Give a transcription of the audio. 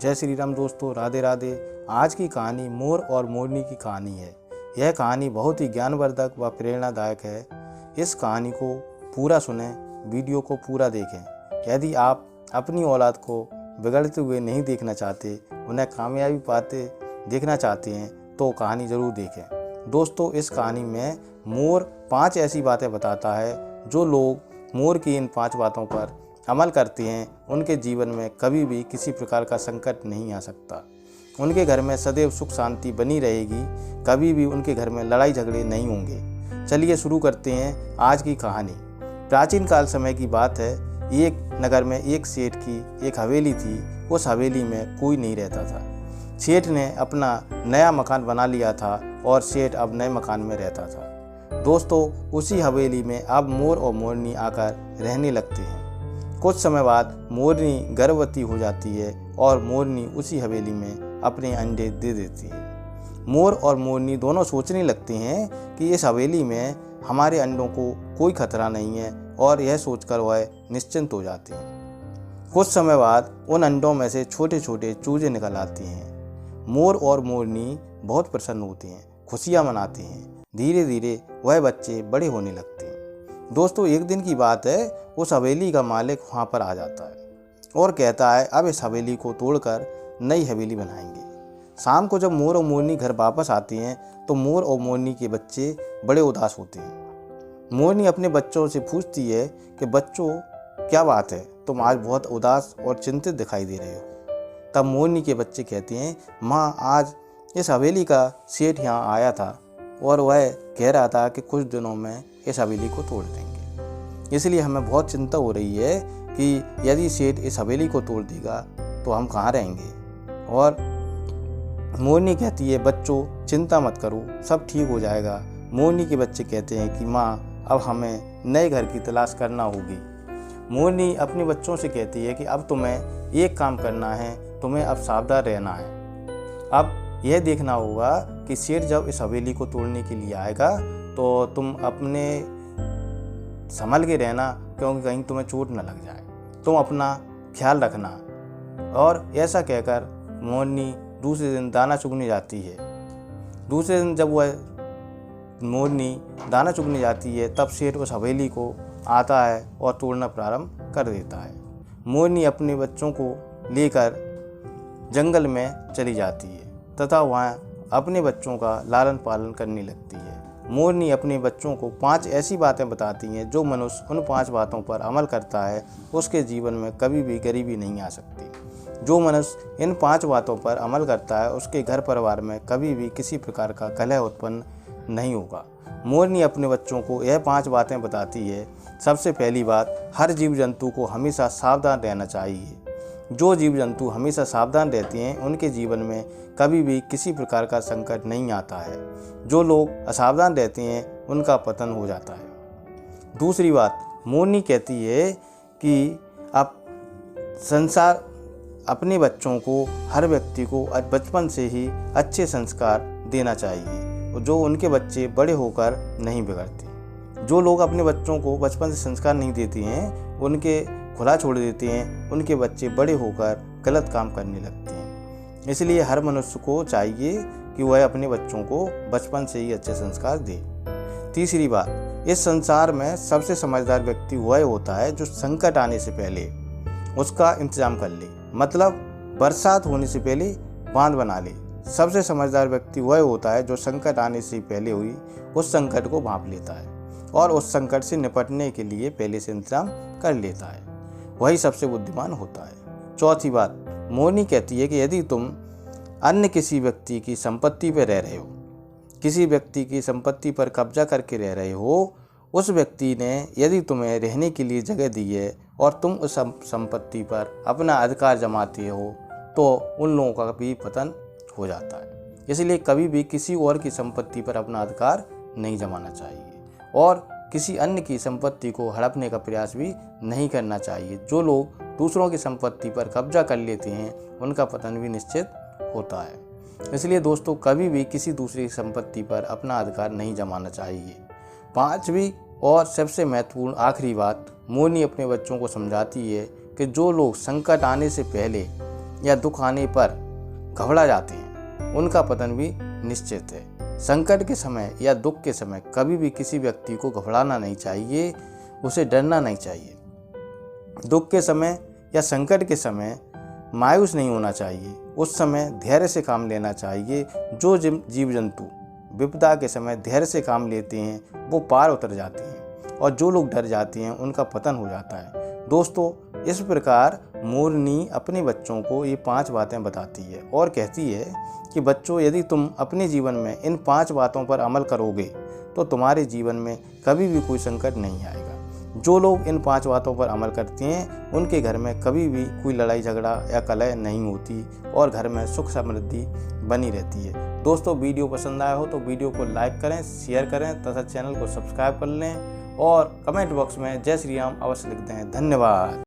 जय श्री राम दोस्तों, राधे राधे। आज की कहानी मोर और मोरनी की कहानी है। यह कहानी बहुत ही ज्ञानवर्धक व प्रेरणादायक है। इस कहानी को पूरा सुने, वीडियो को पूरा देखें। यदि आप अपनी औलाद को बिगड़ते हुए नहीं देखना चाहते, उन्हें कामयाबी पाते देखना चाहते हैं तो कहानी ज़रूर देखें। दोस्तों, इस कहानी में मोर 5 ऐसी बातें बताता है जो लोग मोर की इन 5 बातों पर अमल करते हैं, उनके जीवन में कभी भी किसी प्रकार का संकट नहीं आ सकता। उनके घर में सदैव सुख शांति बनी रहेगी, कभी भी उनके घर में लड़ाई झगड़े नहीं होंगे। चलिए शुरू करते हैं आज की कहानी। प्राचीन काल समय की बात है। एक नगर में एक सेठ की एक हवेली थी। उस हवेली में कोई नहीं रहता था। सेठ ने अपना नया मकान बना लिया था और सेठ अब नए मकान में रहता था। दोस्तों, उसी हवेली में अब मोर और मोरनी आकर रहने लगते हैं। कुछ समय बाद मोरनी गर्भवती हो जाती है और मोरनी उसी हवेली में अपने अंडे दे देती है। मोर और मोरनी दोनों सोचने लगते हैं कि इस हवेली में हमारे अंडों को कोई खतरा नहीं है और यह सोचकर वह निश्चिंत हो जाते हैं। कुछ समय बाद उन अंडों में से छोटे छोटे चूजे निकल आते हैं। मोर और मोरनी बहुत प्रसन्न होते हैं, खुशियाँ मनाते हैं। धीरे धीरे वह बच्चे बड़े होने लगते हैं। दोस्तों, एक दिन की बात है। उस हवेली का मालिक वहाँ पर आ जाता है और कहता है अब इस हवेली को तोड़कर नई हवेली बनाएंगे। शाम को जब मोर और मोरनी घर वापस आते हैं तो मोर और मोरनी के बच्चे बड़े उदास होते हैं। मोरनी अपने बच्चों से पूछती है कि बच्चों, क्या बात है, तुम आज बहुत उदास और चिंतित दिखाई दे रहे हो। तब मोरनी के बच्चे कहते हैं, माँ, आज इस हवेली का सेठ यहाँ आया था और वह कह रहा था कि कुछ दिनों में इस हवेली को तोड़ देंगे। इसलिए हमें बहुत चिंता हो रही है कि यदि सेठ इस हवेली को तोड़ देगा तो हम कहाँ रहेंगे। और मोरनी कहती है, बच्चों, चिंता मत करो, सब ठीक हो जाएगा। मोरनी के बच्चे कहते हैं कि माँ, अब हमें नए घर की तलाश करना होगी। मोरनी अपने बच्चों से कहती है कि अब तुम्हें एक काम करना है, तुम्हें अब सावधान रहना है। अब यह देखना होगा कि सेठ जब इस हवेली को तोड़ने के लिए आएगा तो तुम अपने संभल के रहना, क्योंकि कहीं तुम्हें चोट न लग जाए। तुम अपना ख्याल रखना। और ऐसा कहकर मोरनी दूसरे दिन दाना चुगने जाती है। दूसरे दिन जब वह मोरनी दाना चुगने जाती है तब सेठ उस हवेली को आता है और तोड़ना प्रारंभ कर देता है। मोरनी अपने बच्चों को लेकर जंगल में चली जाती है तथा वहाँ अपने बच्चों का लालन पालन करने लगती है। मोरनी अपने बच्चों को 5 ऐसी बातें बताती हैं जो मनुष्य उन 5 बातों पर अमल करता है उसके जीवन में कभी भी गरीबी नहीं आ सकती। जो मनुष्य इन 5 बातों पर अमल करता है उसके घर परिवार में कभी भी किसी प्रकार का कलह उत्पन्न नहीं होगा। मोरनी अपने बच्चों को यह 5 बातें बताती है। सबसे पहली बात, हर जीव जंतु को हमेशा सावधान रहना चाहिए। जो जीव जंतु हमेशा सावधान रहते हैं उनके जीवन में कभी भी किसी प्रकार का संकट नहीं आता है। जो लोग असावधान रहते हैं उनका पतन हो जाता है। दूसरी बात, मोरनी कहती है कि अब संसार अपने बच्चों को, हर व्यक्ति को बचपन से ही अच्छे संस्कार देना चाहिए जो उनके बच्चे बड़े होकर नहीं बिगड़ते। जो लोग अपने बच्चों को बचपन से संस्कार नहीं देते हैं, उनके खुला छोड़ देते हैं, उनके बच्चे बड़े होकर गलत काम करने लगते हैं। इसलिए हर मनुष्य को चाहिए कि वह अपने बच्चों को बचपन से ही अच्छे संस्कार दे। तीसरी बात, इस संसार में सबसे समझदार व्यक्ति वह होता है जो संकट आने से पहले उसका इंतजाम कर ले। मतलब बरसात होने से पहले बांध बना ले। सबसे समझदार व्यक्ति वह होता है जो संकट आने से पहले हुई उस संकट को भांप लेता है और उस संकट से निपटने के लिए पहले से इंतजाम कर लेता है। वही सबसे बुद्धिमान होता है। चौथी बात, मोरनी कहती है कि यदि तुम अन्य किसी व्यक्ति की संपत्ति पर रह रहे हो, किसी व्यक्ति की संपत्ति पर कब्जा करके रह रहे हो, उस व्यक्ति ने यदि तुम्हें रहने के लिए जगह दी है और तुम उस संपत्ति पर अपना अधिकार जमाते हो तो उन लोगों का भी पतन हो जाता है। इसलिए कभी भी किसी और की संपत्ति पर अपना अधिकार नहीं जमाना चाहिए और किसी अन्य की संपत्ति को हड़पने का प्रयास भी नहीं करना चाहिए। जो लोग दूसरों की संपत्ति पर कब्जा कर लेते हैं उनका पतन भी निश्चित होता है। इसलिए दोस्तों, कभी भी किसी दूसरी की संपत्ति पर अपना अधिकार नहीं जमाना चाहिए। 5वीं और सबसे महत्वपूर्ण आखिरी बात, मोरनी अपने बच्चों को समझाती है कि जो लोग संकट आने से पहले या दुख आने पर घबरा जाते हैं, उनका पतन भी निश्चित है। संकट के समय या दुख के समय कभी भी किसी व्यक्ति को घबराना नहीं चाहिए, उसे डरना नहीं चाहिए। दुख के समय या संकट के समय मायूस नहीं होना चाहिए, उस समय धैर्य से काम लेना चाहिए। जो जीव जंतु विपदा के समय धैर्य से काम लेते हैं वो पार उतर जाते हैं, और जो लोग डर जाते हैं उनका पतन हो जाता है। दोस्तों, इस प्रकार मोरनी अपने बच्चों को ये 5 बातें बताती है और कहती है कि बच्चों, यदि तुम अपने जीवन में इन 5 बातों पर अमल करोगे तो तुम्हारे जीवन में कभी भी कोई संकट नहीं आएगा। जो लोग इन 5 बातों पर अमल करते हैं उनके घर में कभी भी कोई लड़ाई झगड़ा या कलह नहीं होती और घर में सुख समृद्धि बनी रहती है। दोस्तों, वीडियो पसंद आया हो तो वीडियो को लाइक करें, शेयर करें तथा चैनल को सब्सक्राइब कर लें और कमेंट बॉक्स में जय श्री राम अवश्य लिख दें। धन्यवाद।